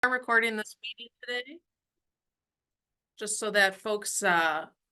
Recording this meeting today, just so that folks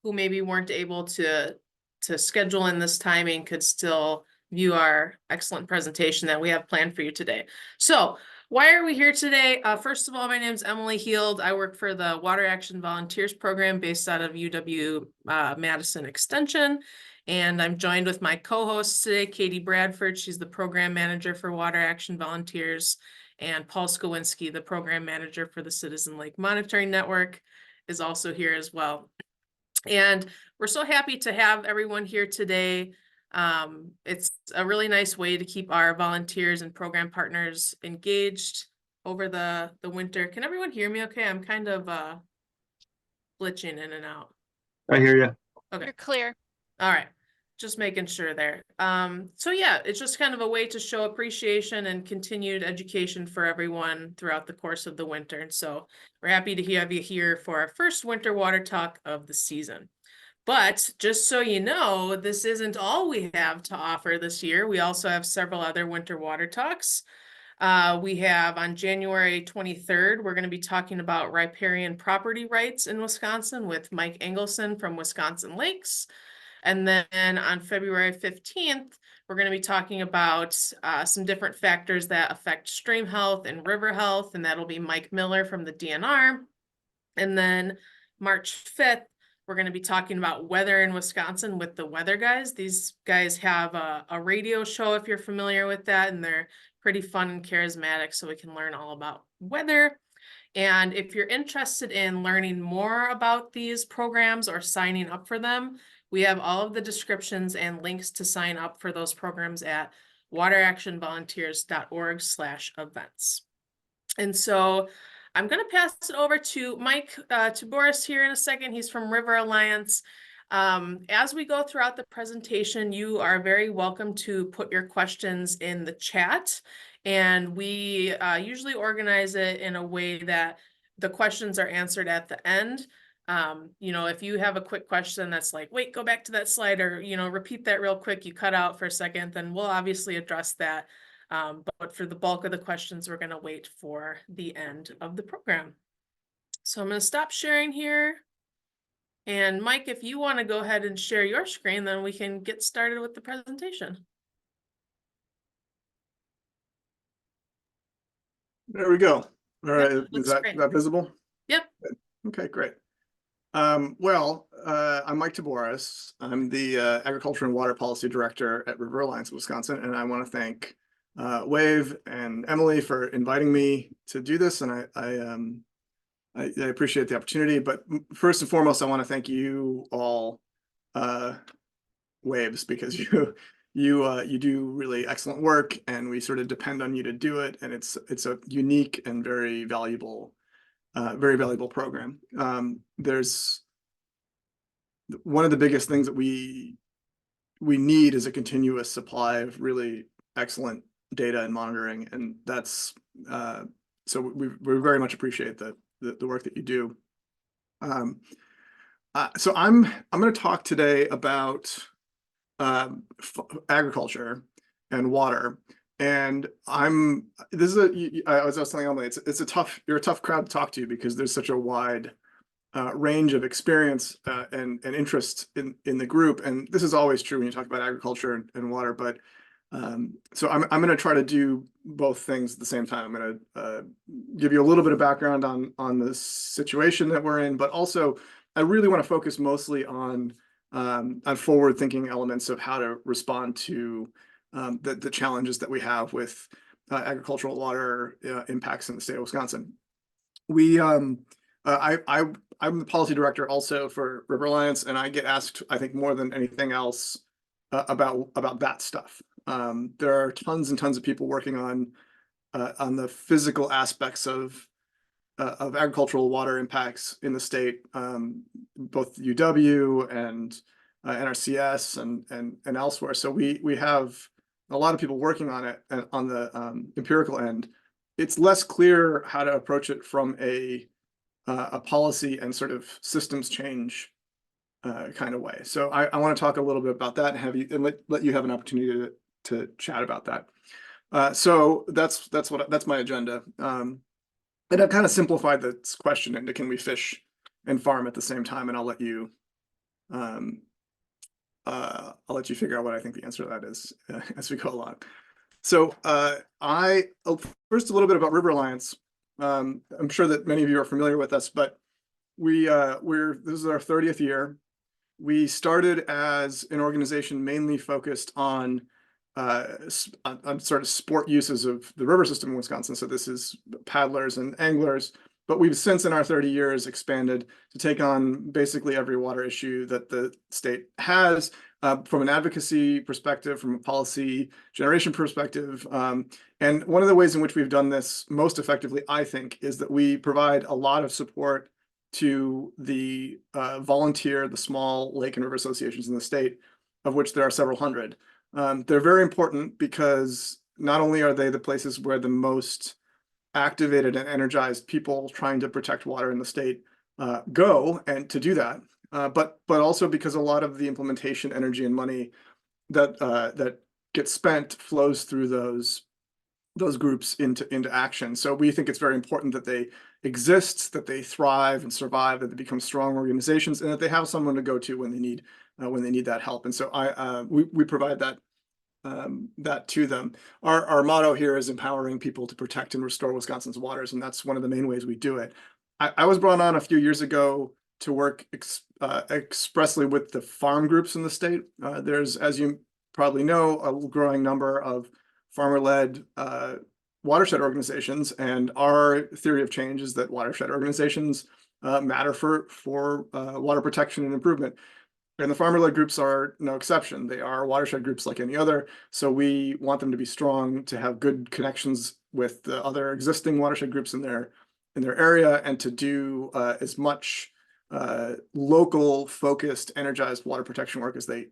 who maybe weren't able to schedule in this timing could still view our excellent presentation that we have planned for you today. So why are we here today? First of all, my name is Emily Heald. I work for the Water Action Volunteers program based out of UW Madison Extension. And I'm joined with my co-host today, Katie Bradford. She's the program manager for Water Action Volunteers. And Paul Skowinski, the program manager for the Citizen Lake Monitoring Network, is also here as well. And we're so happy to have everyone here today. It's a really nice way to keep our volunteers and program partners engaged over the winter. Can everyone hear me okay? I'm kind of glitching in and out. I hear you. Okay. You're clear. All right. Just making sure there. So yeah, it's just kind of a way to show appreciation and continued education for everyone throughout the course of the winter. And so we're happy to have you here for our first winter water talk of the season. But just so you know, this isn't all we have to offer this year. We also have several other winter water talks. We have on January 23rd, we're going to be talking about riparian property rights in Wisconsin with Mike Engelson from Wisconsin Lakes. And then on February 15th, we're going to be talking about some different factors that affect stream health and river health, and that'll be Mike Miller from the DNR. And then March 5th, we're going to be talking about weather in Wisconsin with the Weather Guys. These guys have a radio show, if you're familiar with that, and they're pretty fun and charismatic, so we can learn all about weather. And if you're interested in learning more about these programs or signing up for them, we have all of the descriptions and links to sign up for those programs at wateractionvolunteers.org/events. And so I'm going to pass it over to Mike Tiboris here in a second. He's from River Alliance. As we go throughout the presentation, you are very welcome to put your questions in the chat. And we usually organize it in a way that the questions are answered at the end. If you have a quick question that's like, wait, go back to that slide, or, repeat that real quick, you cut out for a second, then we'll obviously address that. But for the bulk of the questions, we're going to wait for the end of the program. So I'm going to stop sharing here. And Mike, if you want to go ahead and share your screen, then we can get started with the presentation. There we go. All right. Yep, Is that visible? Yep. Okay, great. I'm Mike Tiboris. I'm the Agriculture and Water Policy Director at River Alliance, Wisconsin, and I want to thank Wave and Emily for inviting me to do this, and I appreciate the opportunity. But first and foremost, I want to thank you all, Waves, because you do really excellent work, and we sort of depend on you to do it, and it's a unique and very valuable program. There's one of the biggest things that we need is a continuous supply of really excellent data and monitoring, and that's so we very much appreciate the work that you do. So I'm going to talk today about agriculture and water. And I was telling Emily, you're a tough crowd to talk to because there's such a wide range of experience and interest in the group. And this is always true when you talk about agriculture and water. But so I'm going to try to do both things at the same time. I'm going to give you a little bit of background on the situation that we're in, but also I really want to focus mostly on forward-thinking elements of how to respond to the challenges that we have with agricultural water impacts in the state of Wisconsin. I'm the policy director also for River Alliance, and I get asked, I think, more than anything else about that stuff. There are tons and tons of people working on the physical aspects of agricultural water impacts in the state, both UW and NRCS and elsewhere. So we have a lot of people working on it on the empirical end. It's less clear how to approach it from a policy and sort of systems change kind of way. So I want to talk a little bit about that and let you have an opportunity to chat about that. So that's my agenda. And I've kind of simplified this question into can we fish and farm at the same time, and um, I'll let you figure out what I think the answer to that is as we go along. So first a little bit about River Alliance. I'm sure that many of you are familiar with us, but this is our 30th year. We started as an organization mainly focused on sort of sport uses of the river system in Wisconsin. So this is paddlers and anglers, but we've since in our 30 years expanded to take on basically every water issue that the state has, from an advocacy perspective, from a policy generation perspective. And one of the ways in which we've done this most effectively, I think, is that we provide a lot of support to the volunteer, the small lake and river associations in the state, of which there are several hundred. They're very important because not only are they the places where the most activated and energized people trying to protect water in the state go and to do that, but also because a lot of the implementation energy and money that gets spent flows through those groups into action. So we think it's very important that they exist, that they thrive and survive, that they become strong organizations, and that they have someone to go to when they need that help. And so we provide that to them. Our motto here is empowering people to protect and restore Wisconsin's waters, and that's one of the main ways we do it. I was brought on a few years ago to work expressly with the farm groups in the state. There's, as you probably know, a growing number of farmer-led watershed organizations, and our theory of change is that watershed organizations matter for water protection and improvement. And the farmer-led groups are no exception. They are watershed groups like any other. So we want them to be strong, to have good connections with the other existing watershed groups in their area, and to do as much local, focused, energized water protection work as they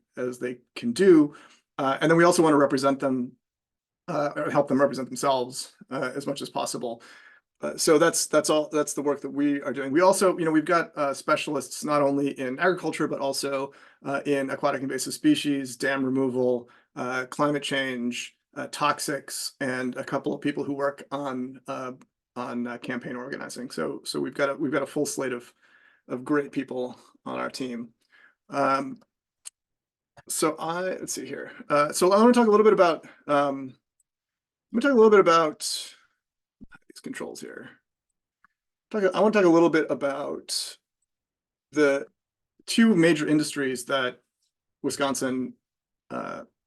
can do. And then we also want to represent them, or help them represent themselves as much as possible. So that's the work that we are doing. We also, we've got specialists not only in agriculture, but also in aquatic invasive species, dam removal, climate change, toxics, and a couple of people who work on campaign organizing. So we've got a full slate of great people on our team. So let's see here. So I want to talk a little bit about these controls here. I want to talk a little bit about the two major industries that Wisconsin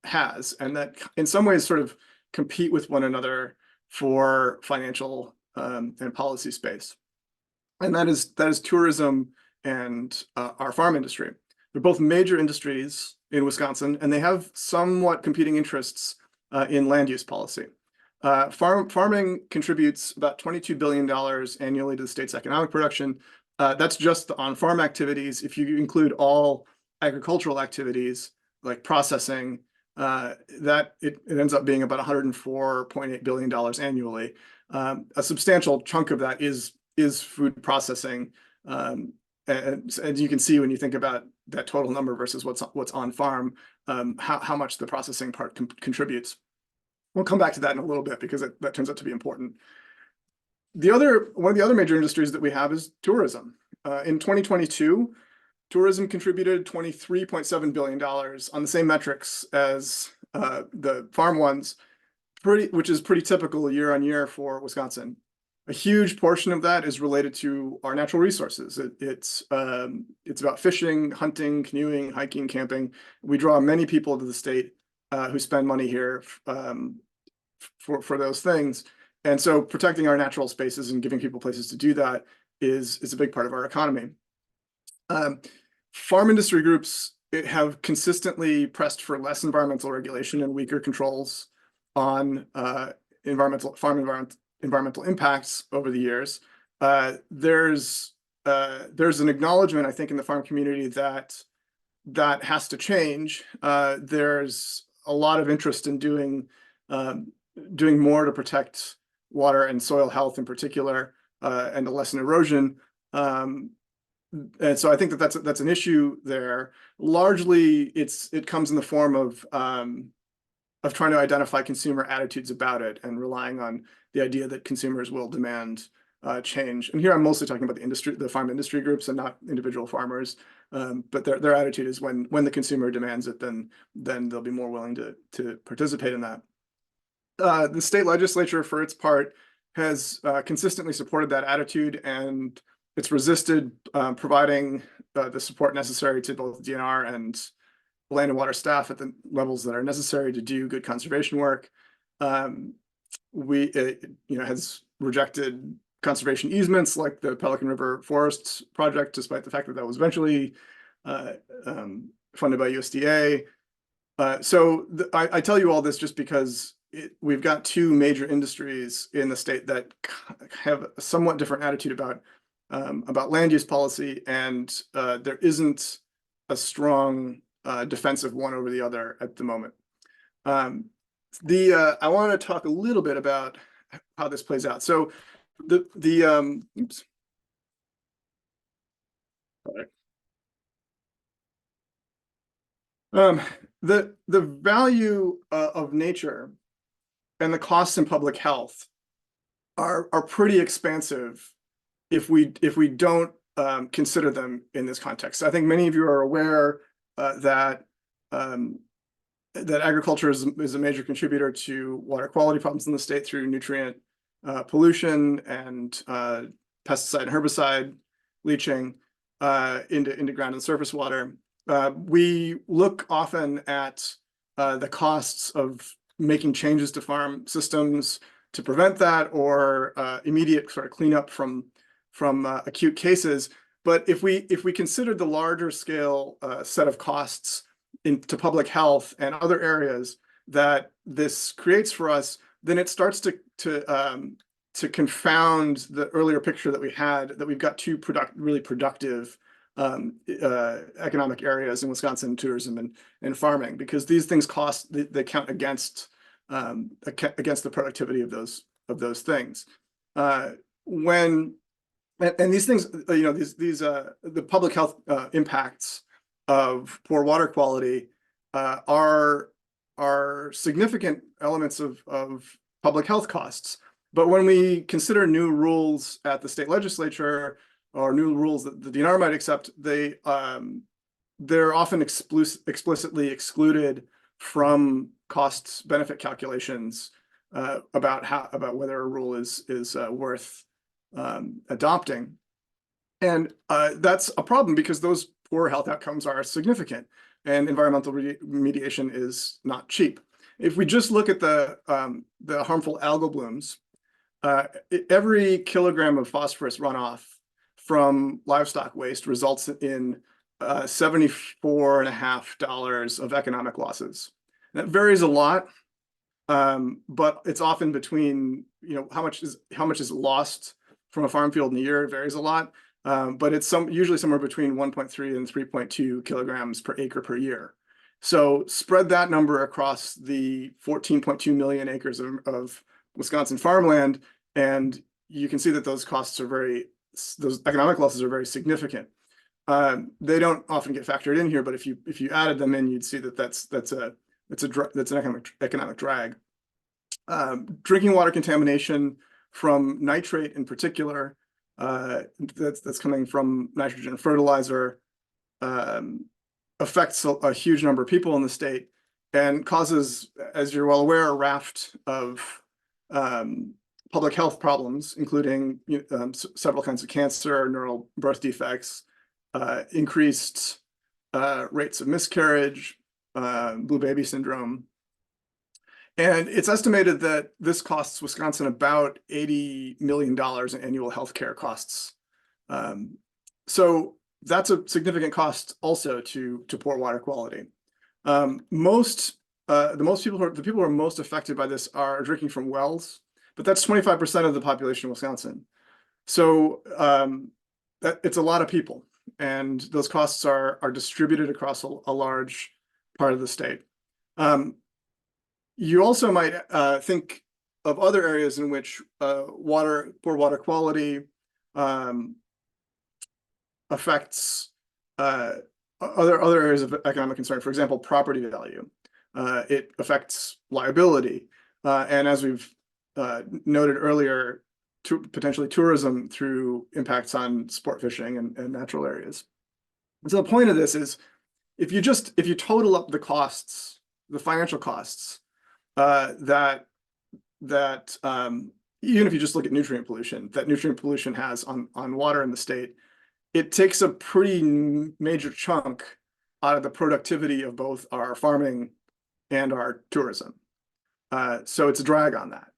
has, and that in some ways sort of compete with one another for financial and policy space. And that is tourism and our farm industry. They're both major industries in Wisconsin, and they have somewhat competing interests in land use policy. Farming contributes about $22 billion annually to the state's economic production. That's just the on-farm activities. If you include all agricultural activities like processing, it ends up being about $104.8 billion annually. A substantial chunk of that is food processing. And as you can see when you think about that total number versus what's on farm, how much the processing part contributes. We'll come back to that in a little bit because that turns out to be important. One of the other major industries that we have is tourism. In 2022, tourism contributed $23.7 billion on the same metrics as the farm ones, which is pretty typical year on year for Wisconsin. A huge portion of that is related to our natural resources. It's about fishing, hunting, canoeing, hiking, camping. We draw many people to the state who spend money here for those things. And so protecting our natural spaces and giving people places to do that is a big part of our economy. Farm industry groups have consistently pressed for less environmental regulation and weaker controls on environmental impacts over the years. There's an acknowledgement, I think, in the farm community that has to change. There's a lot of interest in doing more to protect water and soil health in particular, and to lessen erosion. And so I think that's an issue there. Largely, it comes in the form of trying to identify consumer attitudes about it and relying on the idea that consumers will demand change. And here I'm mostly talking about the industry, the farm industry groups, and not individual farmers. But their attitude is when the consumer demands it, then they'll be more willing to participate in that. The state legislature, for its part, has consistently supported that attitude, and it's resisted providing the support necessary to both DNR and land and water staff at the levels that are necessary to do good conservation work. Has rejected conservation easements like the Pelican River Forests project, despite the fact that that was eventually funded by USDA. I tell you all this just because we've got two major industries in the state that have a somewhat different attitude about land use policy, and there isn't a strong defensive one over the other at the moment. I want to talk a little bit about how this plays out. So oops. The value of nature and the costs in public health are pretty expansive if we don't consider them in this context. I think many of you are aware that agriculture is a major contributor to water quality problems in the state through nutrient pollution and pesticide and herbicide leaching into ground and surface water. We look often at the costs of making changes to farm systems to prevent that, or immediate sort of cleanup from acute cases. But if we consider the larger scale set of costs into public health and other areas that this creates for us, then it starts to confound the earlier picture that we had, that we've got two really productive economic areas in Wisconsin, tourism and farming, because these things cost, they count against the productivity of those things. And these things, the public health impacts of poor water quality are significant elements of public health costs. But when we consider new rules at the state legislature, or new rules that the DNR might accept, they're often explicitly excluded from costs benefit calculations about whether a rule is worth adopting. And that's a problem, because those poor health outcomes are significant, and environmental remediation is not cheap. If we just look at the harmful algal blooms, every kilogram of phosphorus runoff from livestock waste results in $74.50 of economic losses. That varies a lot, but it's often between, how much is lost from a farm field in a year. It varies a lot, but it's usually somewhere between 1.3 and 3.2 kilograms per acre per year. So spread that number across the 14.2 million acres of Wisconsin farmland, and you can see that those economic losses are very significant. They don't often get factored in here, but if you added them in, you'd see that that's an economic drag. Drinking water contamination from nitrate in particular, that's coming from nitrogen fertilizer, affects a huge number of people in the state, and causes, as you're well aware, a raft of public health problems, including several kinds of cancer, neural birth defects, increased rates of miscarriage, blue baby syndrome. And it's estimated that this costs Wisconsin about $80 million in annual healthcare costs. So that's a significant cost also to poor water quality. The people who are most affected by this are drinking from wells, but that's 25% of the population of Wisconsin. So it's a lot of people, and those costs are distributed across a large part of the state. You also might think of other areas in which poor water quality affects other areas of economic concern. For example, property value. It affects liability, and as we've noted earlier, to potentially tourism through impacts on sport fishing and natural areas. And so the point of this is, if you total up the costs, the financial costs, that even if you just look at nutrient pollution, that nutrient pollution has on water in the state, it takes a pretty major chunk out of the productivity of both our farming and our tourism. So it's a drag on that.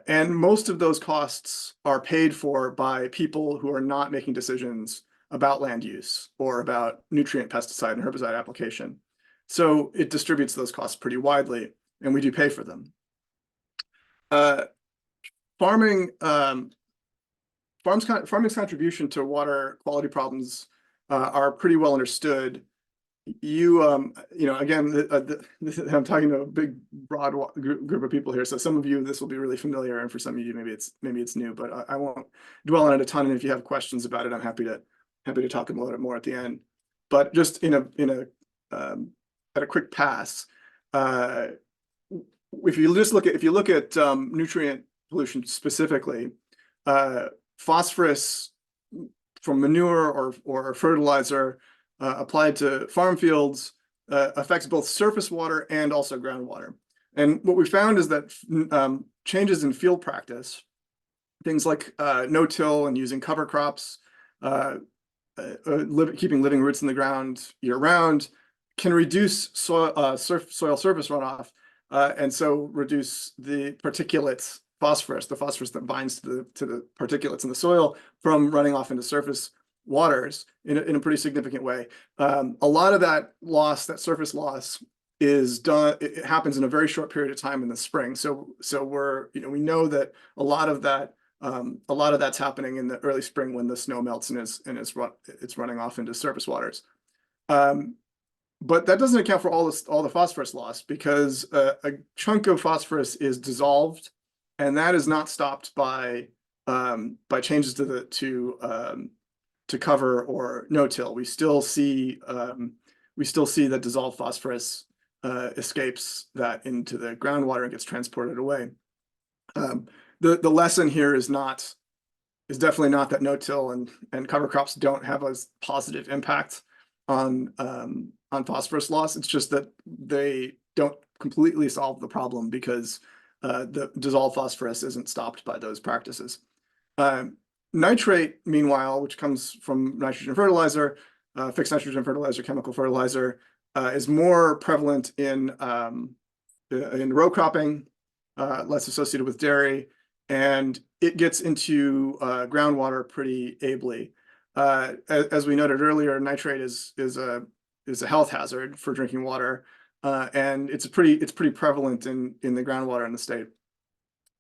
And most of those costs are paid for by people who are not making decisions about land use or about nutrient, pesticide, and herbicide application. So it distributes those costs pretty widely, and we do pay for them. Farming's contribution to water quality problems are pretty well understood. Again, I'm talking to a big, broad group of people here. So some of you, this will be really familiar, and for some of you, maybe it's new. But I won't dwell on it a ton. And if you have questions about it, I'm happy to talk about it more at the end. But just at a quick pass, if you look at nutrient pollution specifically, phosphorus from manure or fertilizer applied to farm fields affects both surface water and also groundwater. And what we found is that changes in field practice, things like no-till and using cover crops, keeping living roots in the ground year-round, can reduce soil surface runoff, and so reduce the particulates phosphorus, the phosphorus that binds to the particulates in the soil from running off into surface waters in a pretty significant way. A lot of that loss, that surface loss, it happens in a very short period of time in the spring. So we know that a lot of that's happening in the early spring when the snow melts and it's running off into surface waters. But that doesn't account for all the phosphorus loss, because a chunk of phosphorus is dissolved, and that is not stopped by changes to cover or no-till. We still see that dissolved phosphorus escapes that into the groundwater and gets transported away. The lesson here is definitely not that no-till and cover crops don't have a positive impact on phosphorus loss. It's just that they don't completely solve the problem, because the dissolved phosphorus isn't stopped by those practices. Nitrate, meanwhile, which comes from nitrogen fertilizer, fixed nitrogen fertilizer, chemical fertilizer, is more prevalent in row cropping, less associated with dairy, and it gets into groundwater pretty ably. As we noted earlier, nitrate is a health hazard for drinking water, and it's pretty prevalent in the groundwater in the state.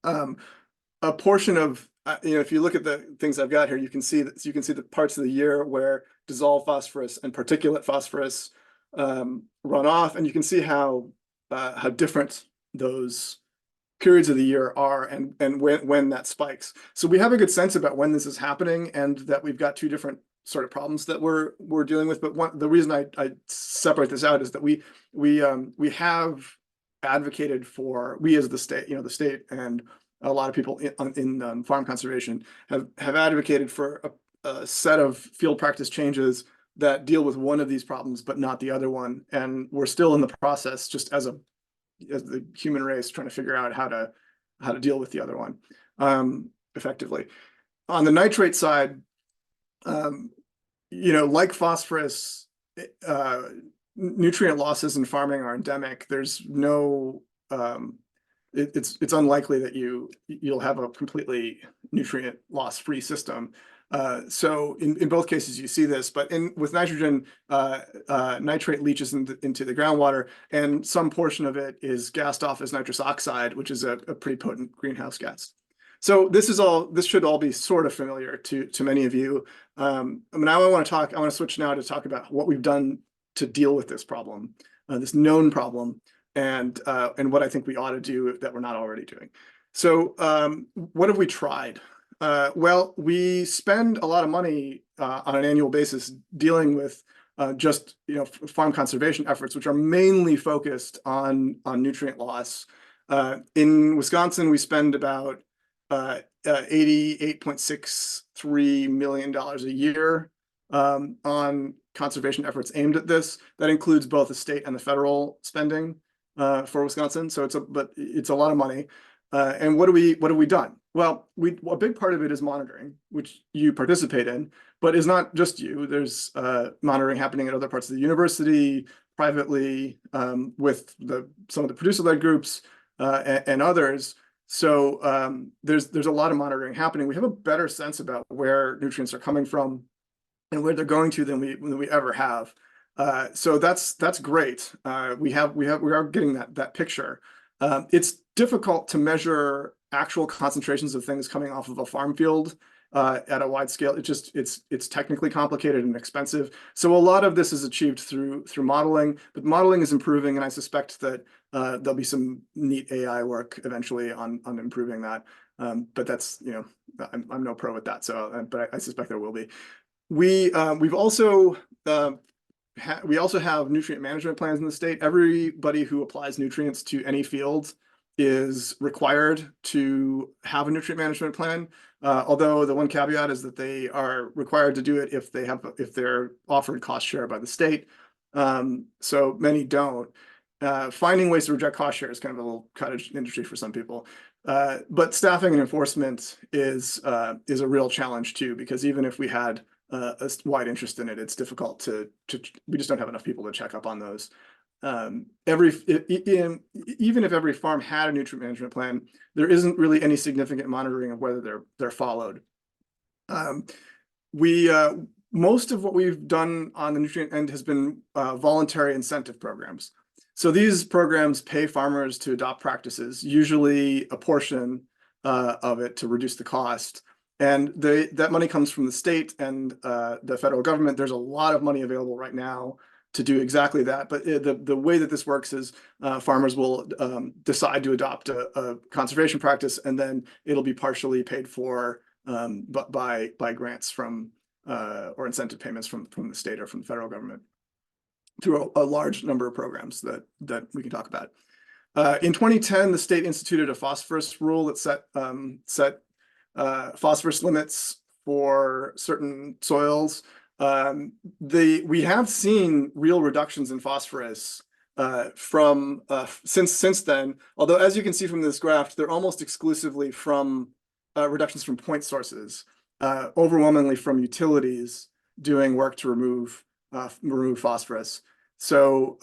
A portion of if you look at the things I've got here, you can see the parts of the year where dissolved phosphorus and particulate phosphorus run off, and you can see how different those periods of the year are and when that spikes. So we have a good sense about when this is happening, and that we've got two different sort of problems that we're dealing with. But the reason I separate this out is that we have advocated for, we as the state, the state and a lot of people in farm conservation have advocated for a set of field practice changes that deal with one of these problems, but not the other one. And we're still in the process, just as the human race, trying to figure out how to deal with the other one effectively. On the nitrate side, like phosphorus, nutrient losses in farming are endemic. There's no it's unlikely that you'll have a completely nutrient loss free system. So in both cases you see this, but with nitrogen, nitrate leaches into the groundwater, and some portion of it is gassed off as nitrous oxide, which is a pretty potent greenhouse gas. So this should all be sort of familiar to many of you. Now I want to switch now to talk about what we've done to deal with this problem, this known problem, and what I think we ought to do that we're not already doing. So what have we tried? Well, we spend a lot of money on an annual basis dealing with just farm conservation efforts, which are mainly focused on nutrient loss. In Wisconsin, we spend about $88.63 million a year on conservation efforts aimed at this. That includes both the state and the federal spending for Wisconsin. So it's a lot of money. And what have we done? Well, a big part of it is monitoring, which you participate in, but is not just you. There's monitoring happening at other parts of the university, privately, with some of the producer-led groups and others. So there's a lot of monitoring happening. We have a better sense about where nutrients are coming from and where they're going to than we ever have. So that's great. We are getting that picture. It's difficult to measure actual concentrations of things coming off of a farm field at a wide scale. It's technically complicated and expensive. So a lot of this is achieved through modeling, but modeling is improving, and I suspect that there'll be some neat AI work eventually on improving that. But that's, I'm no pro at that. So, but I suspect there will be. We also have nutrient management plans in the state. Everybody who applies nutrients to any field is required to have a nutrient management plan. Although the one caveat is that they are required to do it if they're offered cost share by the state. So many don't. Finding ways to reject cost share is kind of a little cottage industry for some people. But staffing and enforcement is a real challenge too, because even if we had a wide interest in it, it's difficult we just don't have enough people to check up on those. Even if every farm had a nutrient management plan, there isn't really any significant monitoring of whether they're followed. Most of what we've done on the nutrient end has been voluntary incentive programs. So these programs pay farmers to adopt practices, usually a portion of it to reduce the cost. And that money comes from the state and the federal government. There's a lot of money available right now to do exactly that. But the way that this works is farmers will decide to adopt a conservation practice, and then it'll be partially paid for by grants from or incentive payments from the state or from the federal government through a large number of programs that we can talk about. In 2010, the state instituted a phosphorus rule that set phosphorus limits for certain soils. We have seen real reductions in phosphorus since then, although as you can see from this graph, they're almost exclusively from reductions from point sources, overwhelmingly from utilities doing work to remove phosphorus. So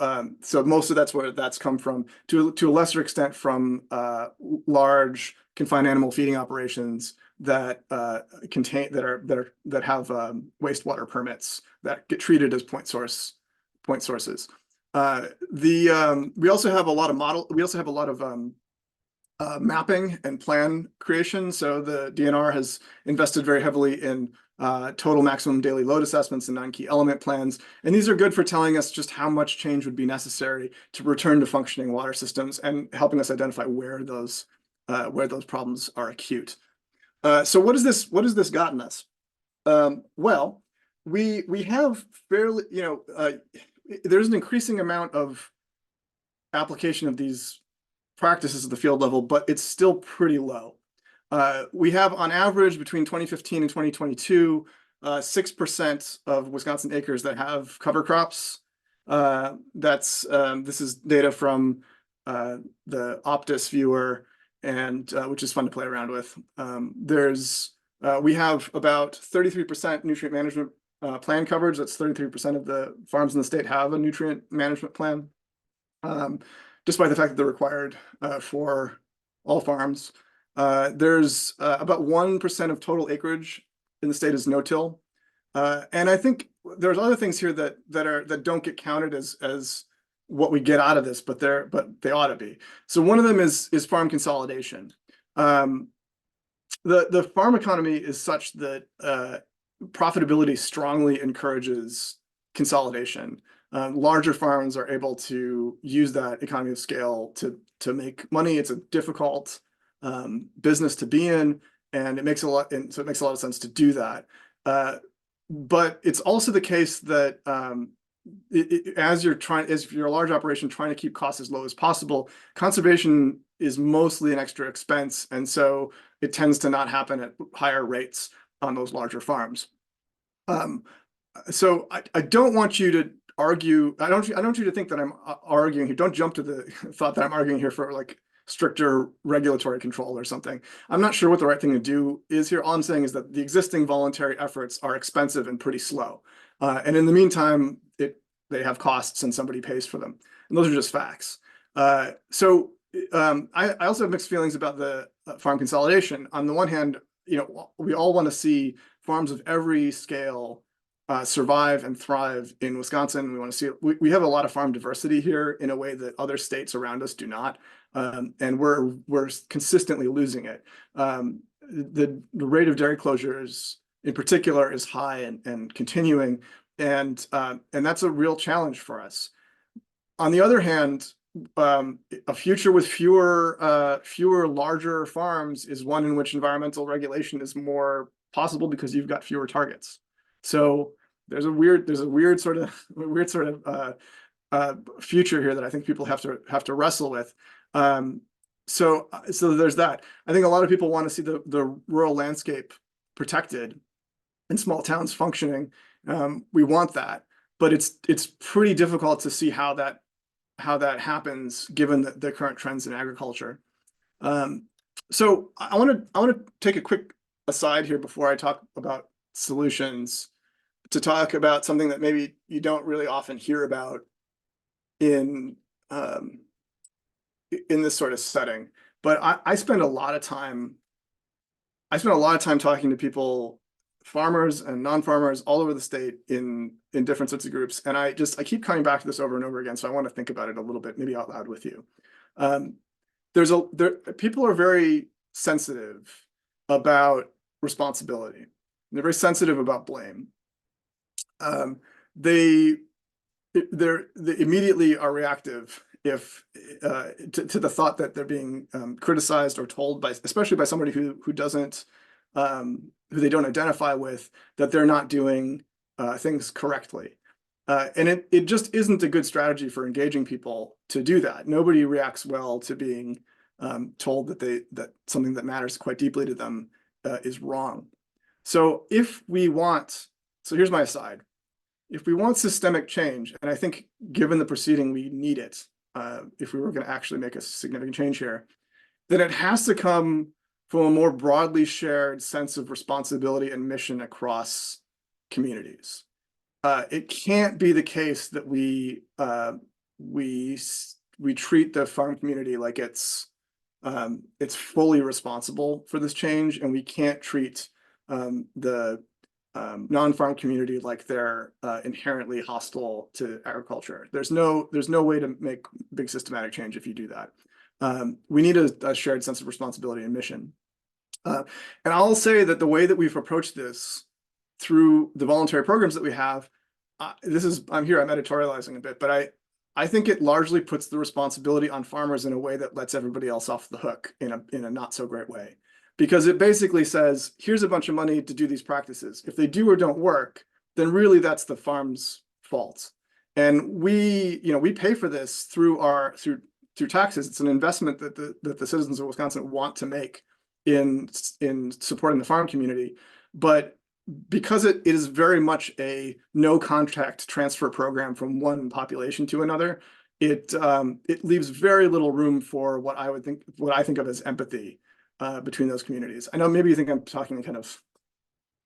most of that's where that's come from, to a lesser extent from large confined animal feeding operations that have wastewater permits that get treated as point sources. We also have a lot of mapping and plan creation. So the DNR has invested very heavily in total maximum daily load assessments and 9 key element plans. And these are good for telling us just how much change would be necessary to return to functioning water systems and helping us identify where those problems are acute. So what has this gotten us? Well, we have fairly, there's an increasing amount of application of these practices at the field level, but it's still pretty low. We have on average between 2015 and 2022, 6% of Wisconsin acres that have cover crops. This is data from the Optus viewer, and which is fun to play around with. We have about 33% nutrient management plan coverage. That's 33% of the farms in the state have a nutrient management plan, despite the fact that they're required for all farms. There's about 1% of total acreage in the state is no-till. And I think there's other things here that don't get counted as what we get out of this, but they ought to be. So one of them is farm consolidation. The farm economy is such that profitability strongly encourages consolidation. Larger farms are able to use that economy of scale to make money. It's a difficult business to be in, and so it makes a lot of sense to do that. But it's also the case that as you're a large operation trying to keep costs as low as possible, conservation is mostly an extra expense, and so it tends to not happen at higher rates on those larger farms. So I don't want you to argue. I don't want you to think that I'm arguing here. Don't jump to the thought that I'm arguing here for like stricter regulatory control or something. I'm not sure what the right thing to do is here. All I'm saying is that the existing voluntary efforts are expensive and pretty slow. And in the meantime, they have costs and somebody pays for them. And those are just facts. I also have mixed feelings about the farm consolidation. On the one hand, we all want to see farms of every scale survive and thrive in Wisconsin. We want to see we have a lot of farm diversity here in a way that other states around us do not, and we're consistently losing it. The rate of dairy closures in particular is high and continuing, and that's a real challenge for us. On the other hand, a future with fewer larger farms is one in which environmental regulation is more possible because you've got fewer targets. So there's a weird sort of future here that I think people have to wrestle with. So there's that. I think a lot of people want to see the rural landscape protected and small towns functioning. We want that, but it's pretty difficult to see how that happens given the current trends in agriculture. So I want to take a quick aside here before I talk about solutions, to talk about something that maybe you don't really often hear about in this sort of setting. But I spend a lot of time talking to people, farmers and non-farmers all over the state in different sorts of groups. And I keep coming back to this over and over again. So I want to think about it a little bit, maybe out loud with you. People are very sensitive about responsibility. They're very sensitive about blame. They immediately are reactive if to the thought that they're being criticized or told especially by somebody who doesn't who they don't identify with, that they're not doing things correctly. And it just isn't a good strategy for engaging people to do that. Nobody reacts well to being told that something that matters quite deeply to them is wrong. So here's my aside. If we want systemic change, and I think given the proceeding, we need it, if we were going to actually make a significant change here, then it has to come from a more broadly shared sense of responsibility and mission across communities. It can't be the case that we treat the farm community like it's fully responsible for this change, and we can't treat the non-farm community like they're inherently hostile to agriculture. There's no way to make big systematic change if you do that. We need a shared sense of responsibility and mission. And I'll say that the way that we've approached this through the voluntary programs that we have, I'm editorializing a bit, but I think it largely puts the responsibility on farmers in a way that lets everybody else off the hook in a not so great way. Because it basically says, here's a bunch of money to do these practices. If they do or don't work, then really that's the farm's fault. And we pay for this through taxes. It's an investment that the citizens of Wisconsin want to make in supporting the farm community. But because it is very much a no contract transfer program from one population to another, it leaves very little room for what I think of as empathy between those communities. I know maybe you think I'm talking in kind of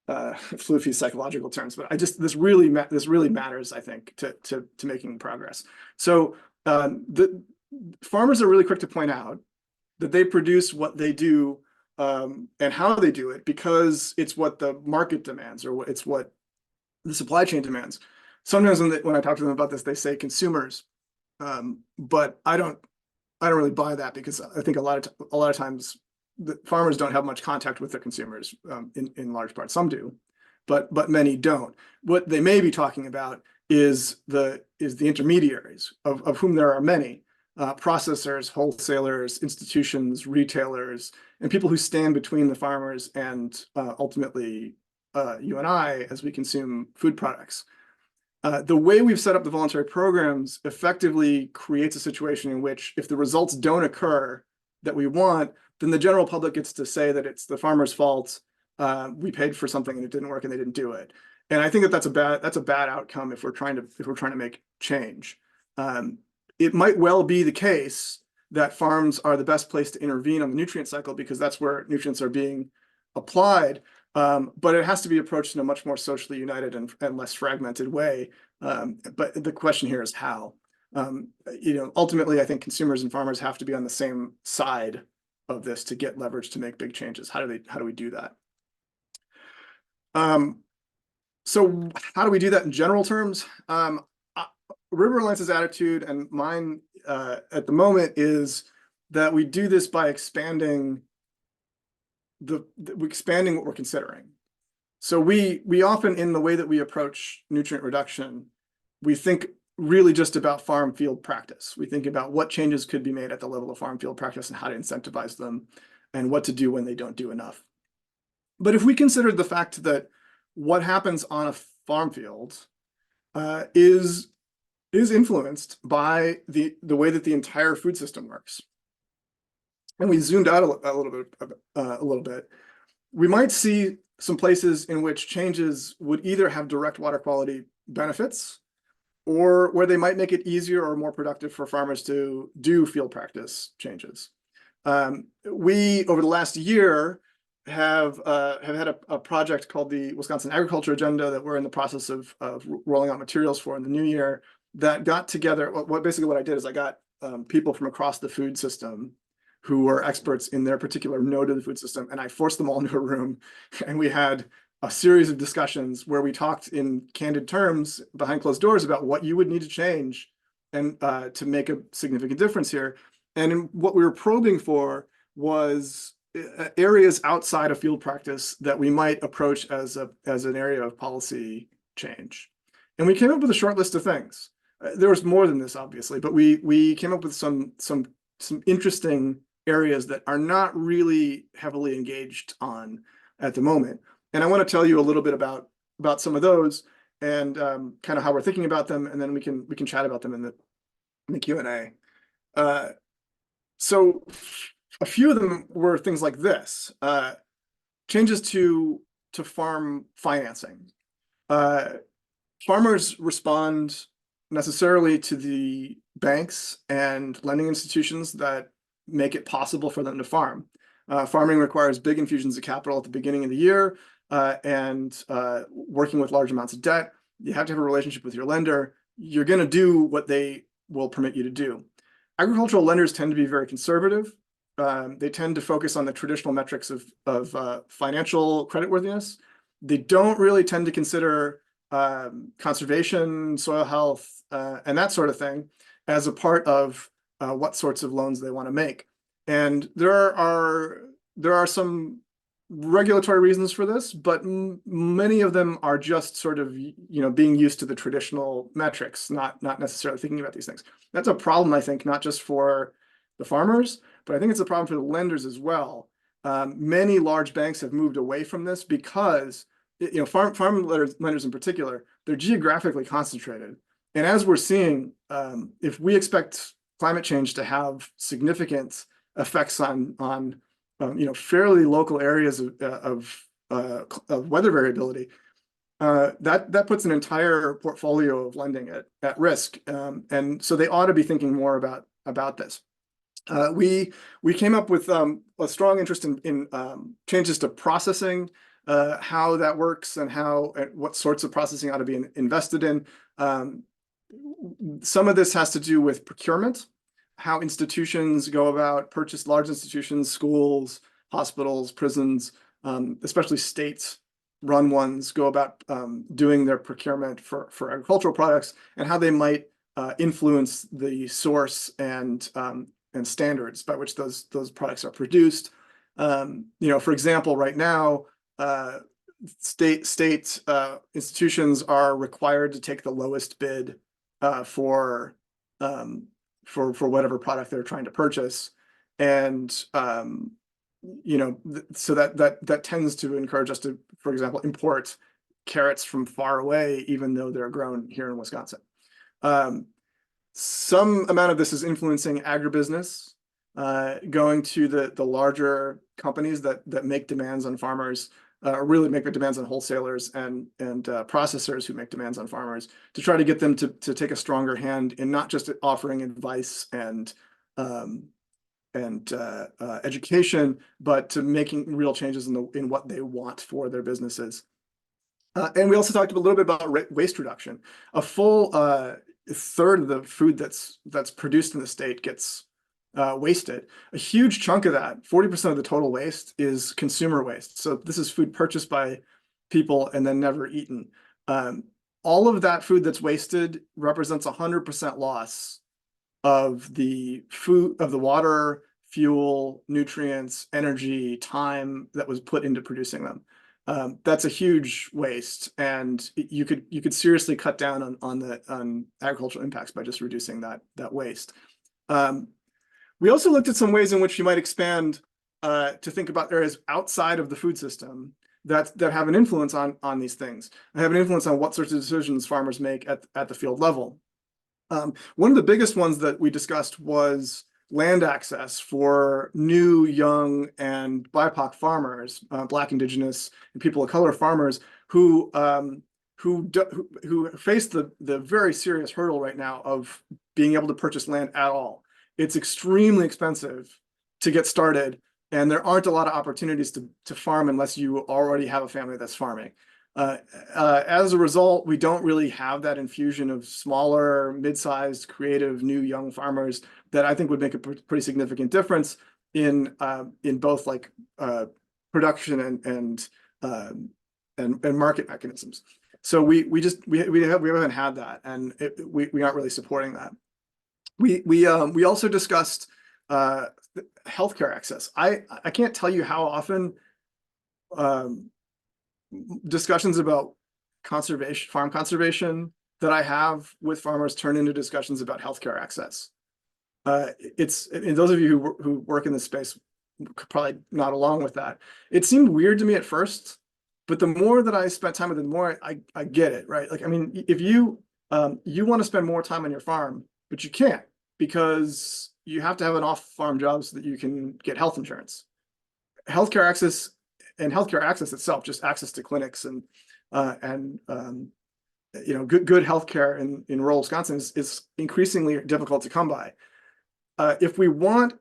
floofy psychological terms, but this really matters, I think, to making progress. So the farmers are really quick to point out that they produce what they do and how they do it because it's what the market demands, or it's what the supply chain demands. Sometimes when I talk to them about this, they say consumers, but I don't really buy that, because I think a lot of times the farmers don't have much contact with their consumers in large part. Some do, but many don't. What they may be talking about is the intermediaries, of whom there are many, processors, wholesalers, institutions, retailers, and people who stand between the farmers and ultimately you and I as we consume food products. The way we've set up the voluntary programs effectively creates a situation in which if the results don't occur that we want, then the general public gets to say that it's the farmer's fault. We paid for something and it didn't work and they didn't do it. And I think that that's a bad outcome if we're trying to make change. It might well be the case that farms are the best place to intervene on the nutrient cycle because that's where nutrients are being applied. But it has to be approached in a much more socially united and less fragmented way. But the question here is how. Ultimately, I think consumers and farmers have to be on the same side of this to get leverage to make big changes. How do we do that? So how do we do that in general terms? River Alliance's attitude and mine at the moment is that we do this by expanding what we're considering. So we often, in the way that we approach nutrient reduction, we think really just about farm field practice. We think about what changes could be made at the level of farm field practice and how to incentivize them and what to do when they don't do enough. But if we considered the fact that what happens on a farm field is influenced by the way that the entire food system works, and we zoomed out a little bit, we might see some places in which changes would either have direct water quality benefits or where they might make it easier or more productive for farmers to do field practice changes. We, over the last year, have had a project called the Wisconsin Agriculture Agenda that we're in the process of rolling out materials for in the new year that got together. Basically what I did is I got people from across the food system who were experts in their particular node of the food system, and I forced them all into a room, and we had a series of discussions where we talked in candid terms behind closed doors about what you would need to change and to make a significant difference here. And what we were probing for was areas outside of field practice that we might approach as an area of policy change. And we came up with a short list of things. There was more than this, obviously, but we came up with some interesting areas that are not really heavily engaged on at the moment. And I want to tell you a little bit about some of those and kind of how we're thinking about them, and then we can chat about them in the Q&A. So a few of them were things like this: changes to farm financing. Farmers respond necessarily to the banks and lending institutions that make it possible for them to farm. Farming requires big infusions of capital at the beginning of the year and working with large amounts of debt. You have to have a relationship with your lender. You're going to do what they will permit you to do. Agricultural lenders tend to be very conservative. They tend to focus on the traditional metrics of financial creditworthiness. They don't really tend to consider conservation, soil health, and that sort of thing as a part of what sorts of loans they want to make. And there are some regulatory reasons for this, but many of them are just sort of being used to the traditional metrics, not necessarily thinking about these things. That's a problem, I think, not just for the farmers, but I think it's a problem for the lenders as well. Many large banks have moved away from this because farm lenders in particular, they're geographically concentrated. And as we're seeing, if we expect climate change to have significant effects on fairly local areas of weather variability, that puts an entire portfolio of lending at risk. And so they ought to be thinking more about this. We came up with a strong interest in changes to processing, how that works and what sorts of processing ought to be invested in. Some of this has to do with procurement, how institutions go about large institutions, schools, hospitals, prisons, especially state-run ones, go about doing their procurement for agricultural products, and how they might influence the source and standards by which those products are produced. For example, right now, state institutions are required to take the lowest bid for whatever product they're trying to purchase, and so that tends to encourage us to, for example, import carrots from far away, even though they're grown here in Wisconsin. Some amount of this is influencing agribusiness, going to the larger companies that make demands on farmers, really make demands on wholesalers and processors who make demands on farmers, to try to get them to take a stronger hand in not just offering advice and education, but to making real changes in what they want for their businesses. And we also talked a little bit about waste reduction. A full third of the food that's produced in the state gets wasted. A huge chunk of that, 40% of the total waste, is consumer waste. So this is food purchased by people and then never eaten. All of that food that's wasted represents 100% loss of the food, of the water, fuel, nutrients, energy, time that was put into producing them. That's a huge waste, and you could seriously cut down on agricultural impacts by just reducing that waste. We also looked at some ways in which you might expand to think about areas outside of the food system that have an influence on these things, and have an influence on what sorts of decisions farmers make at the field level. One of the biggest ones that we discussed was land access for new, young, and BIPOC farmers, Black, Indigenous, and people of color farmers who face the very serious hurdle right now of being able to purchase land at all. It's extremely expensive to get started, and there aren't a lot of opportunities to farm unless you already have a family that's farming. As a result, we don't really have that infusion of smaller, mid-sized, creative, new, young farmers that I think would make a pretty significant difference in both like production and market mechanisms. So we haven't had that, and we aren't really supporting that. We also discussed healthcare access. I can't tell you how often discussions about farm conservation that I have with farmers turn into discussions about healthcare access. And those of you who work in this space could probably nod along with that. It seemed weird to me at first, but the more that I spent time with it, the more I get it, right? Like, I mean, if you want to spend more time on your farm, but you can't, because you have to have an off-farm job so that you can get health insurance. Healthcare access and healthcare access itself, just access to clinics and good healthcare in rural Wisconsin is increasingly difficult to come by. If we want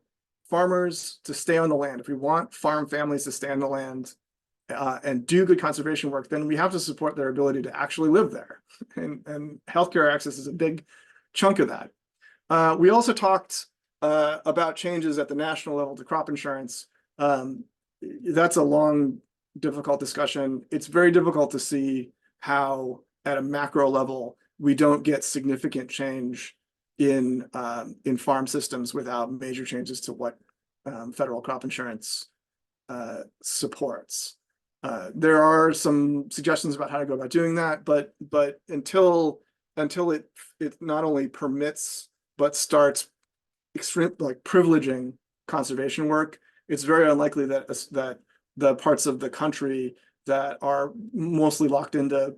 farmers to stay on the land, if we want farm families to stay on the land and do good conservation work, then we have to support their ability to actually live there. And healthcare access is a big chunk of that. We also talked about changes at the national level to crop insurance. That's a long, difficult discussion. It's very difficult to see how, at a macro level, we don't get significant change in farm systems without major changes to what federal crop insurance supports. There are some suggestions about how to go about doing that, but until it not only permits but starts privileging conservation work, it's very unlikely that the parts of the country that are mostly locked into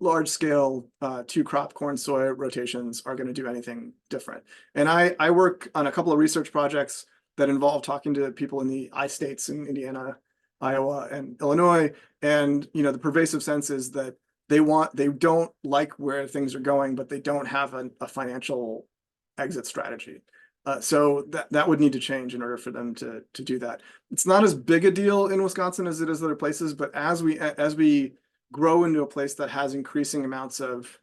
large-scale two-crop corn soy rotations are going to do anything different. And I work on a couple of research projects that involve talking to people in the I-states in Indiana, Iowa, and Illinois, and the pervasive sense is that they don't like where things are going, but they don't have a financial exit strategy. So that would need to change in order for them to do that. It's not as big a deal in Wisconsin as it is other places, but as we grow into a place that has increasing amounts of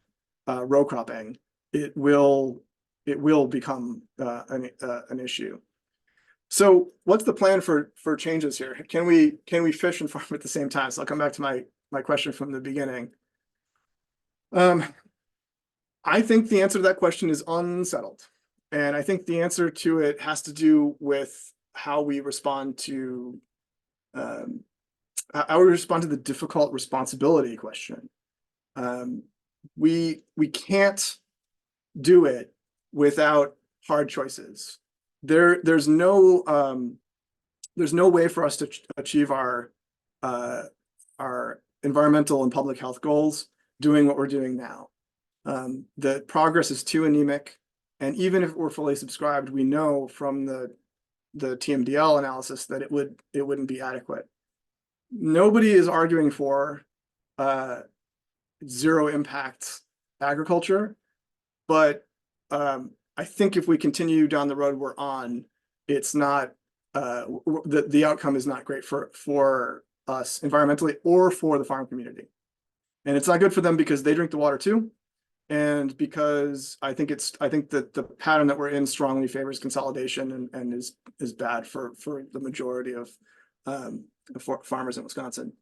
row cropping, it will become an issue. So what's the plan for changes here? Can we fish and farm at the same time? So I'll come back to my question from the beginning. I think the answer to that question is unsettled. And I think the answer to it has to do with how we respond to the difficult responsibility question. We can't do it without hard choices. There's no way for us to achieve our environmental and public health goals doing what we're doing now. The progress is too anemic. And even if we're fully subscribed, we know from the TMDL analysis that it wouldn't be adequate. Nobody is arguing for zero impact agriculture, but I think if we continue down the road we're on, it's not the outcome is not great for us environmentally or for the farm community. And it's not good for them because they drink the water too. And because I think that the pattern that we're in strongly favors consolidation and is bad for the majority of farmers in Wisconsin.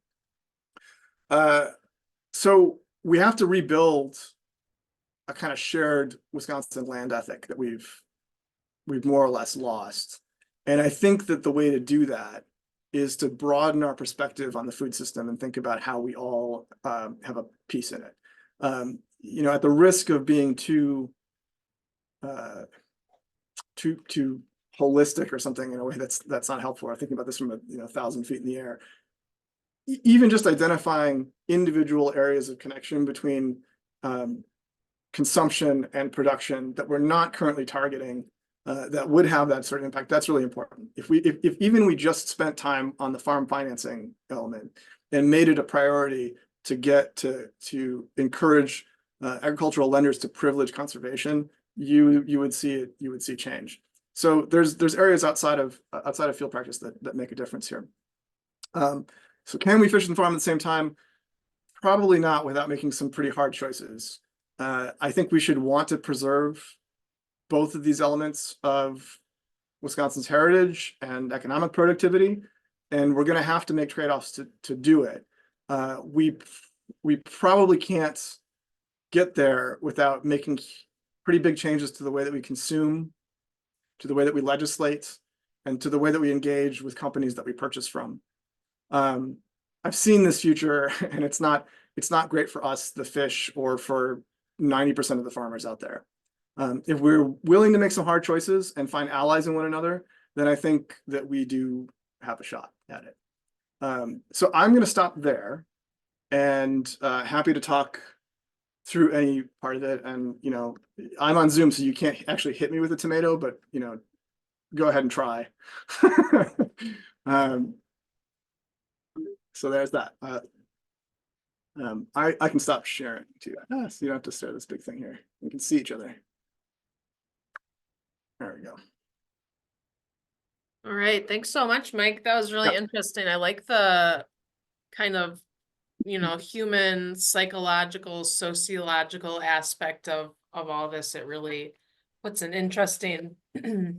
So we have to rebuild a kind of shared Wisconsin land ethic that we've more or less lost. And I think that the way to do that is to broaden our perspective on the food system and think about how we all have a piece in it. At the risk of being too holistic or something in a way that's not helpful, or thinking about this from 1,000 feet in the air. Even just identifying individual areas of connection between consumption and production that we're not currently targeting that would have that sort of impact, that's really important. If even we just spent time on the farm financing element and made it a priority to get to encourage agricultural lenders to privilege conservation, you would see change. So there's areas outside of field practice that make a difference here. So can we fish and farm at the same time? Probably not, without making some pretty hard choices. I think we should want to preserve both of these elements of Wisconsin's heritage and economic productivity, and we're going to have to make trade-offs to do it. We probably can't get there without making pretty big changes to the way that we consume, to the way that we legislate, and to the way that we engage with companies that we purchase from. I've seen this future, and it's not great for us, the fish, or for 90% of the farmers out there. If we're willing to make some hard choices and find allies in one another, then I think that we do have a shot at it. So I'm going to stop there, and happy to talk through any part of it. And I'm on Zoom, so you can't actually hit me with a tomato, but go ahead and try. So there's that. I can stop sharing too. So you don't have to stare at this big thing here. We can see each other. There we go. All right. Thanks so much, Mike. That was really interesting. I like the kind of, human, psychological, sociological aspect of all this. It really puts an interesting, it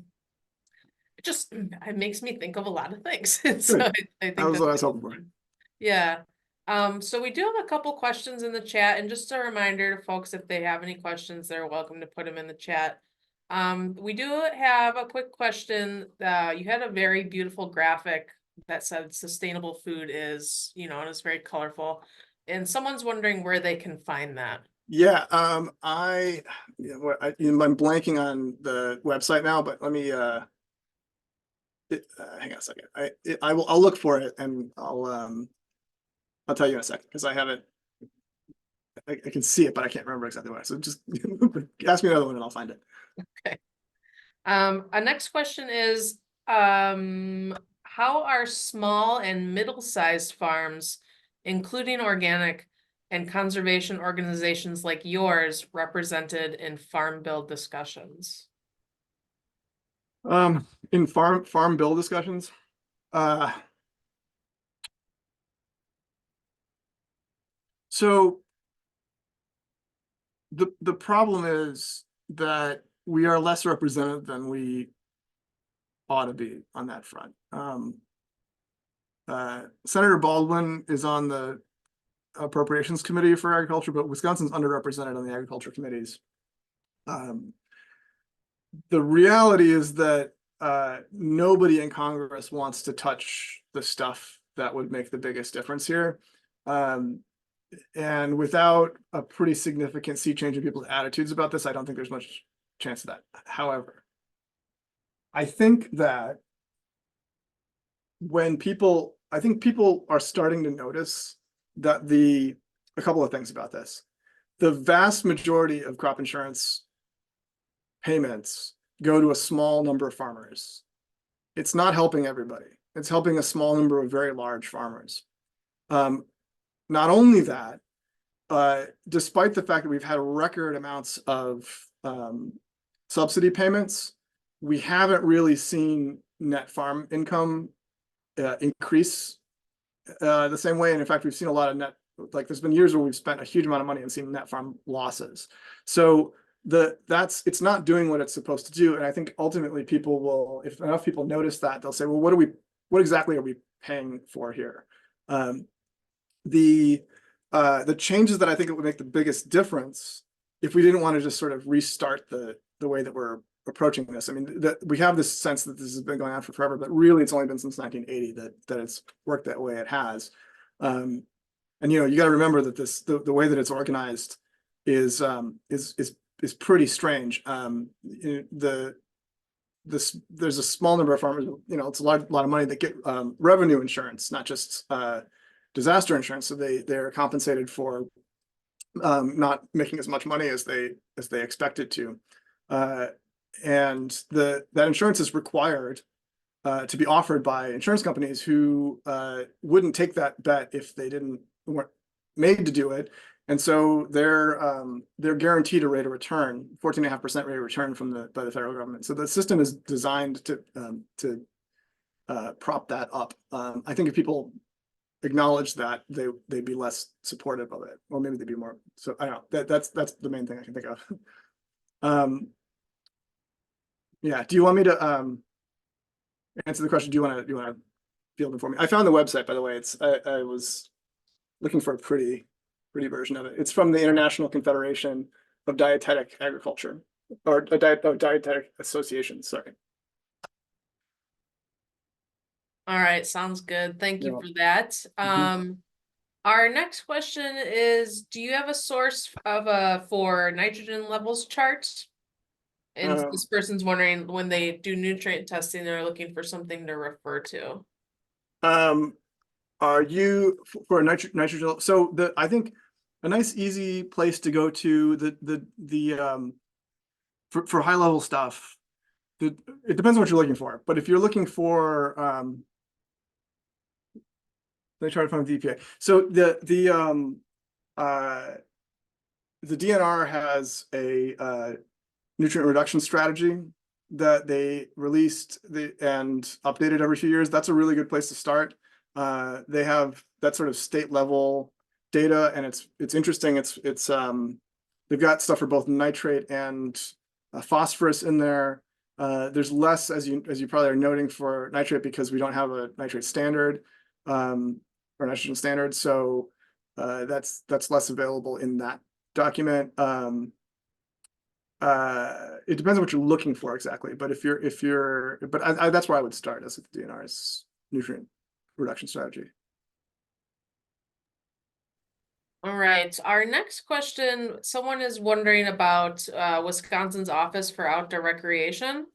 makes me think of a lot of things. So I think that was what I was hoping for. Yeah. So we do have a couple questions in the chat, and just a reminder to folks, if they have any questions, they're welcome to put them in the chat. We do have a quick question. You had a very beautiful graphic that said sustainable food is, and it's very colorful. And someone's wondering where they can find that. Yeah, I'm blanking on the website now, but let me hang on a second. I'll look for it, and I'll tell you in a second, because I haven't. I can see it, but I can't remember exactly what. So just ask me another one, and I'll find it. Okay. Our next question is, how are small and middle-sized farms, including organic and conservation organizations like yours, represented in farm bill discussions? In farm bill discussions, so the problem is that we are less represented than we ought to be on that front. Senator Baldwin is on the Appropriations Committee for Agriculture, but Wisconsin's underrepresented on the agriculture committees. The reality is that nobody in Congress wants to touch the stuff that would make the biggest difference here. And without a pretty significant sea change in people's attitudes about this, I don't think there's much chance of that. However, I think that I think people are starting to notice a couple of things about this. The vast majority of crop insurance payments go to a small number of farmers. It's not helping everybody. It's helping a small number of very large farmers. Not only that, despite the fact that we've had record amounts of subsidy payments, we haven't really seen net farm income increase the same way. And in fact, we've seen a lot of net, like there's been years where we've spent a huge amount of money and seen net farm losses. So it's not doing what it's supposed to do. And I think ultimately people will, if enough people notice that, they'll say, well, what exactly are we paying for here? The changes that I think it would make the biggest difference if we didn't want to just sort of restart the way that we're approaching this. I mean, we have this sense that this has been going on for forever, but really it's only been since 1980 that it's worked that way it has. And you got to remember that the way that it's organized is pretty strange. There's a small number of farmers, it's a lot of money that get revenue insurance, not just disaster insurance. So they're compensated for not making as much money as they expected to. And that insurance is required to be offered by insurance companies who wouldn't take that bet if they weren't made to do it. And so they're guaranteed a rate of return, 14.5% rate of return by the federal government. So the system is designed to prop that up. I think if people acknowledge that, they'd be less supportive of it, or maybe they'd be more. So I don't know. That's the main thing I can think of. Yeah. Do you want me to answer the question? Do you want to field it for me? I found the website, by the way. I was looking for a pretty version of it. It's from the International Confederation of Dietetic Agriculture, or Dietetic Association. Sorry. All right, sounds good. Thank you Yeah. for that. Our next question is, do you have a source for nitrogen levels chart? And this person's wondering, when they do nutrient testing, they're looking for something to refer to. Are you for nitrogen? So I think a nice easy place to go to for high level stuff. It depends on what you're looking for, but if you're looking for let me try to find the EPA. So the DNR has a nutrient reduction strategy that they released and updated every few years. That's a really good place to start. They have that sort of state level data, and it's interesting. They've got stuff for both nitrate and phosphorus in there. There's less, as you probably are noting, for nitrate because we don't have a nitrate standard or nitrogen standard. So that's less available in that document. It depends on what you're looking for exactly, but that's where I would start, as with the DNR's nutrient reduction strategy. All right, our next question, someone is wondering about Wisconsin's Office for Outdoor Recreation.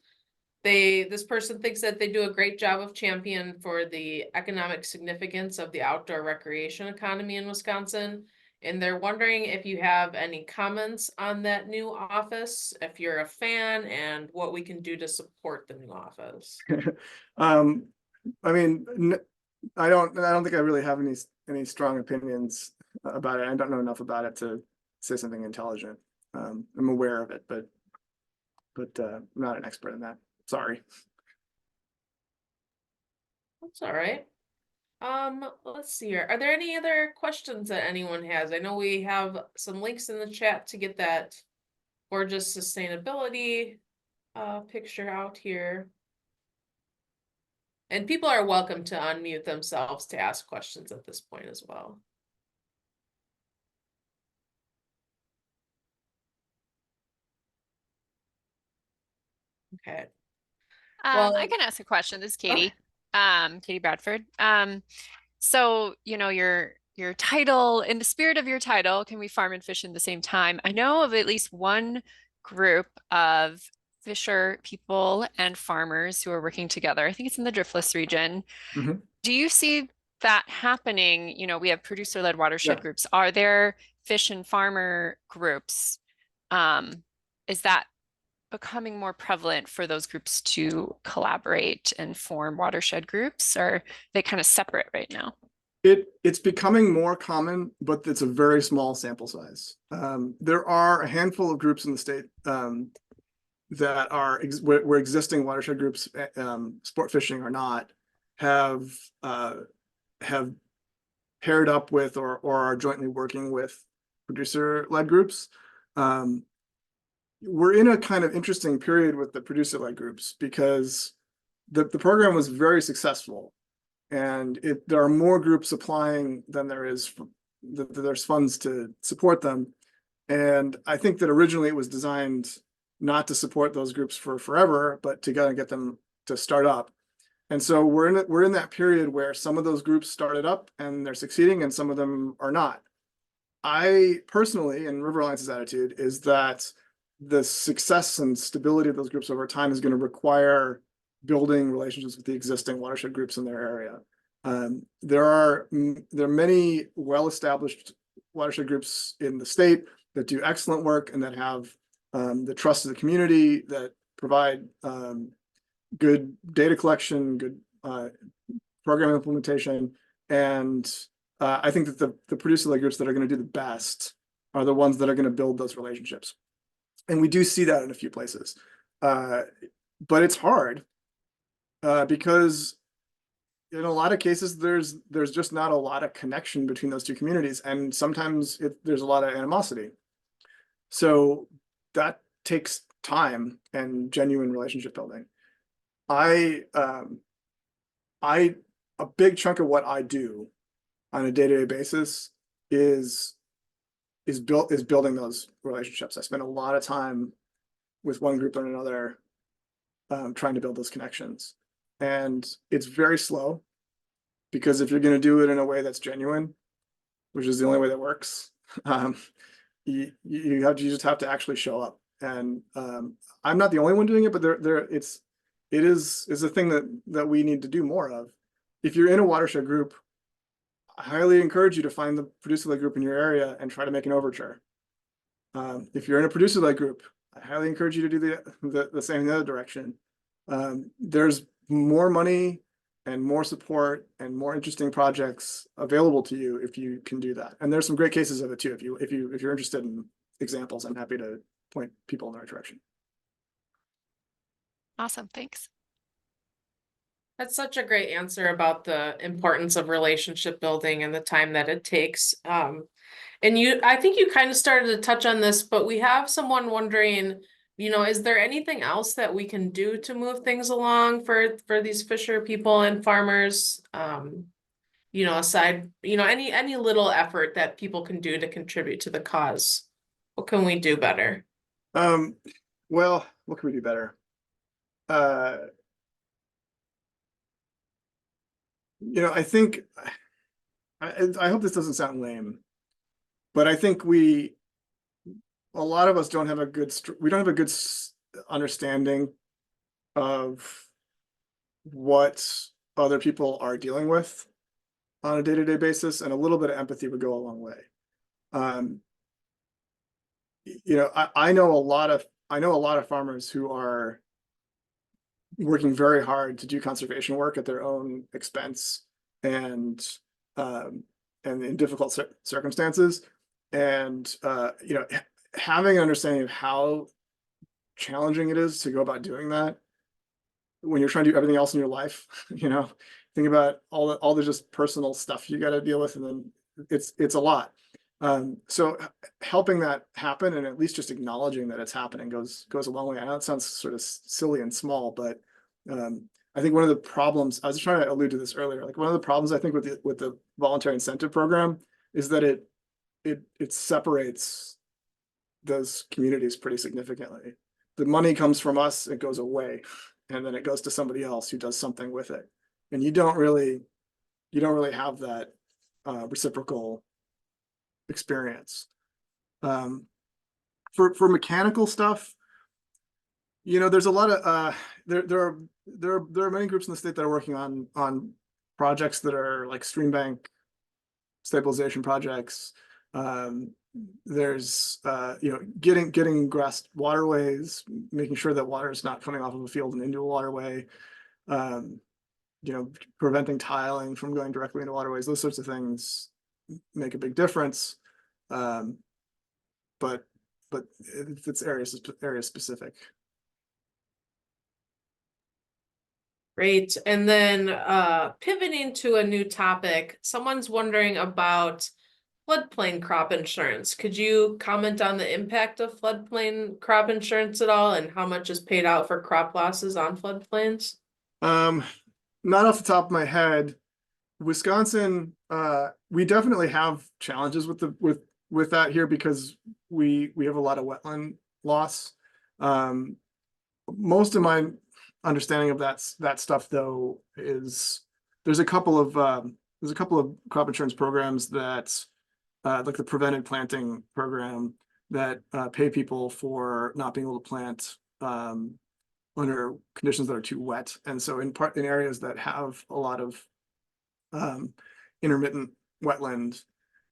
This person thinks that they do a great job of champion for the economic significance of the outdoor recreation economy in Wisconsin. And they're wondering if you have any comments on that new office, if you're a fan, and what we can do to support the new office. I mean, I don't think I really have any strong opinions about it. I don't know enough about it to say something intelligent. I'm aware of it, but I'm not an expert in that. Sorry. That's all right. Let's see here. Are there any other questions that anyone has? I know we have some links in the chat to get that gorgeous sustainability picture out here. And people are welcome to unmute themselves to ask questions at this point as well. Okay. Well, I can ask a question. This is Katie. Okay. Katie Bradford. So your title, in the spirit of your title, can we farm and fish at the same time? I know of at least one group of fisher people and farmers who are working together. I think it's in the Driftless region. Mhm. Do you see that happening, you know, we have producer-led watershed Yeah. groups. Are there fish and farmer groups? Is that becoming more prevalent for those groups to collaborate and form watershed groups, or are they kind of separate right now? It's becoming more common, but it's a very small sample size. There are a handful of groups in the state that are where existing watershed groups, sport fishing or not, have paired up with or are jointly working with producer-led groups. We're in a kind of interesting period with the producer-led groups because the program was very successful, and there are more groups applying than there's funds to support them. And I think that originally it was designed not to support those groups for forever, but to kind of get them to start up. And so we're in that period where some of those groups started up and they're succeeding, and some of them are not. I personally, and River Alliance's attitude, is that the success and stability of those groups over time is going to require building relationships with the existing watershed groups in their area. There are many well-established watershed groups in the state that do excellent work and that have the trust of the community, that provide good data collection, good program implementation. And I think that the producer-led groups that are going to do the best are the ones that are going to build those relationships. And we do see that in a few places. But it's hard because in a lot of cases, there's just not a lot of connection between those two communities. And sometimes there's a lot of animosity. So that takes time and genuine relationship building. A big chunk of what I do on a day-to-day basis is building those relationships. I spend a lot of time with one group and another, trying to build those connections. And it's very slow, because if you're going to do it in a way that's genuine, which is the only way that works, you just have to actually show up. And I'm not the only one doing it, but it is a thing that we need to do more of. If you're in a watershed group, I highly encourage you to find the producer-led group in your area and try to make an overture. If you're in a producer-led group, I highly encourage you to do the same in the other direction. There's more money and more support and more interesting projects available to you if you can do that. And there's some great cases of it too. If you're interested in examples, I'm happy to point people in the right direction. Awesome, thanks. That's such a great answer about the importance of relationship building and the time that it takes. And I think you kind of started to touch on this, but we have someone wondering, is there anything else that we can do to move things along for these fisher people and farmers? Aside, any little effort that people can do to contribute to the cause. What can we do better? Well, what can we do better? I think I hope this doesn't sound lame, but I think a lot of us don't have a good understanding of what other people are dealing with on a day-to-day basis, and a little bit of empathy would go a long way. I know a lot of farmers who are working very hard to do conservation work at their own expense and in difficult circumstances. And having an understanding of how challenging it is to go about doing that when you're trying to do everything else in your life, think about all the just personal stuff you got to deal with, and then it's a lot. So helping that happen, and at least just acknowledging that it's happening, goes a long way. I know it sounds sort of silly and small, but I think one of the problems, I was trying to allude to this earlier, like one of the problems I think with the voluntary incentive program is that it separates those communities pretty significantly. The money comes from us, it goes away, and then it goes to somebody else who does something with it. And you don't really have that reciprocal experience. For mechanical stuff, there's a lot of there are many groups in the state that are working on projects that are like stream bank stabilization projects. There's getting grassed waterways, making sure that water is not coming off of a field and into a waterway. Preventing tiling from going directly into waterways. Those sorts of things make a big difference. But it's area specific. Great. And then pivoting to a new topic, someone's wondering about floodplain crop insurance. Could you comment on the impact of floodplain crop insurance at all and how much is paid out for crop losses on floodplains? Not off the top of my head. Wisconsin, we definitely have challenges with that here because we have a lot of wetland loss. Most of my understanding of that stuff though is there's a couple of crop insurance programs that like the prevented planting program that pay people for not being able to plant under conditions that are too wet. And so in areas that have a lot of intermittent wetland,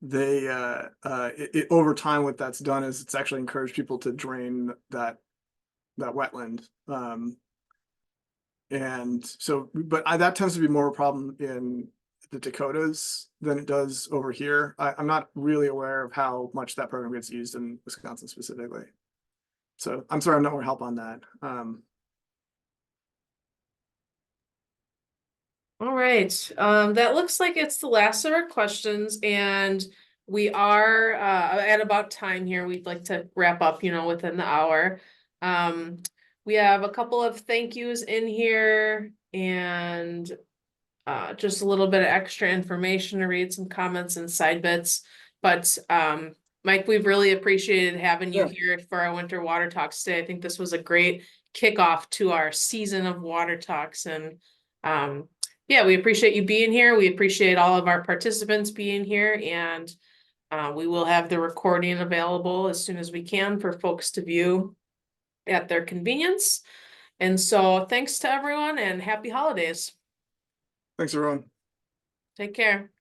they over time what that's done is it's actually encouraged people to drain that wetland. And so, but that tends to be more of a problem in the Dakotas than it does over here. I'm not really aware of how much that program gets used in Wisconsin specifically. So I'm sorry, I'm not more help on that. All right, that looks like it's the last of our questions, and we are at about time here. We'd like to wrap up, within the hour. We have a couple of thank yous in here and just a little bit of extra information to read, some comments and side bits. But Mike, we've really appreciated having you here for our winter water talks today. I think this was a great kickoff to our season of water talks, and yeah, we appreciate you being here. We appreciate all of our participants being here, and we will have the recording available as soon as we can for folks to view at their convenience. And so thanks to everyone and happy holidays. Thanks, everyone. Take care.